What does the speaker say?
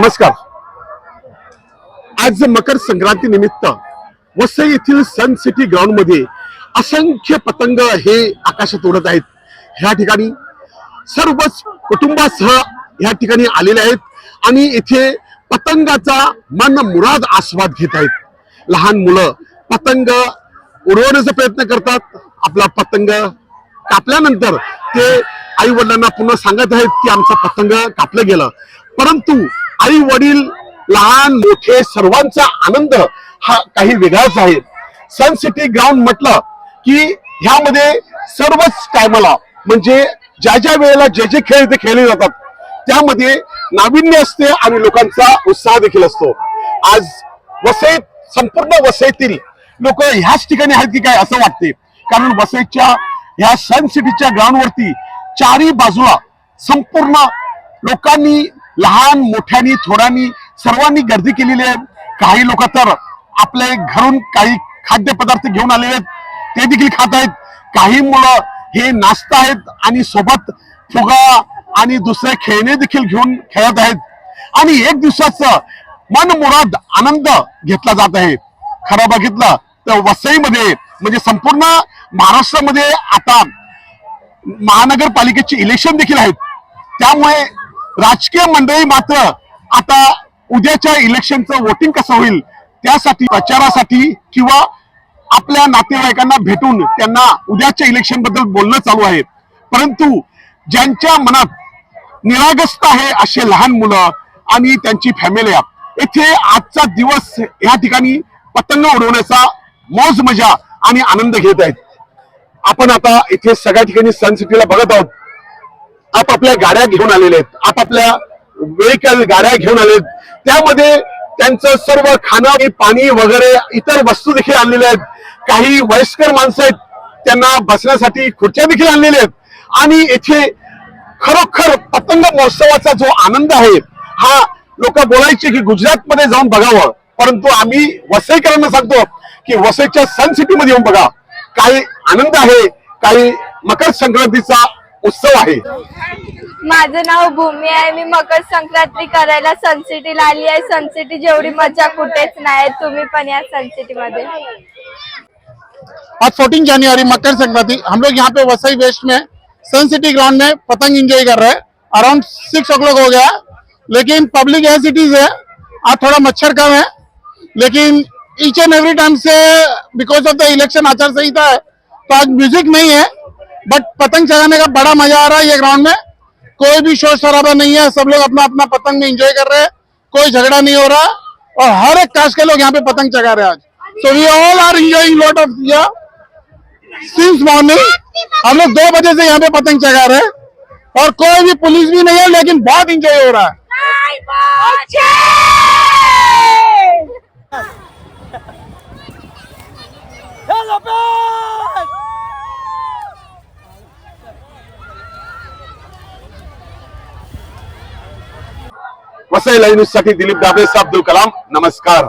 नमस्कार। आज मकर संक्रांती निमित्त वसई येथील सन सिटी ग्राउंड मध्ये असंख्य पतंग हे आकाशात उडत आहेत। ह्या ठिकाणी सर्वच कुटुंबासह ह्या ठिकाणी आलेले आहेत आणि इथे पतंगाचा मनमुराद आस्वाद घेत आहेत। लहान मुलं पतंग उडवण्याचा प्रयत्न करतात। आपला पतंग कापल्यानंतर ते आई वडिलांना पुन्हा सांगत आहेत की आमचा पतंग कापलं गेलं, परंतु आई वडील लहान मोठे सर्वांचा आनंद हा काही वेगळाच आहे। सन सिटी ग्राउंड म्हटलं की ह्यामध्ये सर्वच टायमाला म्हणजे ज्या ज्या वेळेला जे जे खेळ इथे खेळले जातात त्यामध्ये नाविन्य असते आणि लोकांचा उत्साह देखील असतो। आज वसईत संपूर्ण वसईतील लोक ह्याच ठिकाणी आहेत की काय असं वाटते, कारण वसईच्या ह्या सन सिटीच्या ग्राउंड वरती चारी बाजूला संपूर्ण लोकांनी लहान मोठ्यांनी थोड्यांनी सर्वांनी गर्दी केलेली आहे। काही लोक तर आपल्या घरून काही खाद्यपदार्थ घेऊन आलेले आहेत, ते देखील खात आहेत। काही मुलं हे नाचत आहेत आणि सोबत फुगा आणि दुसरे खेळणे देखील घेऊन खेळत आहेत आणि एक दिवसाचं मनमुराद आनंद घेतला जात आहे। खरं बघितलं तर वसईमध्ये म्हणजे संपूर्ण महाराष्ट्रामध्ये आता महानगरपालिकेची इलेक्शन देखील आहेत, त्यामुळे राजकीय मंडळी मात्र आता उद्याच्या इलेक्शनचं वोटिंग कसं होईल त्यासाठी प्रचारासाठी किंवा आपल्या नातेवाईकांना भेटून त्यांना उद्याच्या इलेक्शन बद्दल बोलणं चालू आहे। परंतु ज्यांच्या मनात निरागसता आहे असे लहान मुलं आणि त्यांची फॅमिली येथे आजचा दिवस या ठिकाणी पतंग उडवण्याचा मौज मजा आणि आनंद घेत आहेत। आपण आता इथे सगळ्या ठिकाणी सन सिटीला बघत आहोत। आपापल्या गाड्या घेऊन आलेले आहेत, आपापल्या व्हेइकल गाड्या घेऊन आलेत, त्यामध्ये त्यांचं सर्व खाणं पाणी वगैरे इतर वस्तू देखील आणलेल्या आहेत। काही वयस्कर माणसं आहेत, त्यांना बसण्यासाठी खुर्च्या देखील आणलेल्या आहेत आणि येथे खरोखर पतंग महोत्सवाचा जो आनंद आहे हा लोक बोलायचे की गुजरातमध्ये जाऊन बघावं, परंतु आम्ही वसईकरांना सांगतो की वसईच्या सन सिटी मध्ये येऊन बघा, काही आनंद आहे, काही मकर संक्रांतीचा उत्सव आहे। माझं नाव भूमी आहे, मी मकर संक्रांती करायला सन सिटीला आली आहे। सन सिटी जेवढी मजा कुठेच नाही, तुम्ही पण या सन सिटी मध्ये। आज 14 जनवरी मकर संक्रांति, हम लोग यहाँ पे वसई वेस्ट में सन सिटी ग्राउंड में पतंग एंजॉय कर रहे हैं। अराउंड 6 o'clock हो गया, लेकिन पब्लिक है सिटीज है, आज थोड़ा मच्छर कम है, लेकिन each end every time say because of the election आचार संहिता है तो आज म्यूजिक नहीं है, बट पतंग चलाने का बड़ा मजा आ रहा है। ये ग्राउंड में कोई भी शोर शराबा नहीं है, सब लोग अपना अपना पतंग में एंजॉय कर रहे हैं, कोई झगड़ा नहीं हो रहा और हर एक कास्ट के लोग यहाँ पे पतंग चगा रहे हैं आज। So we all are enjoying lot of since morning. हम लोग 2 बजे से यहाँ पे पतंग चगा रहे हैं और कोई भी पुलिस भी नहीं है, लेकिन बहुत एंजॉय हो रहा है। वसई लाईव्ह न्यूज साठी दिलीप दाबे, अब्दुल कलाम, नमस्कार।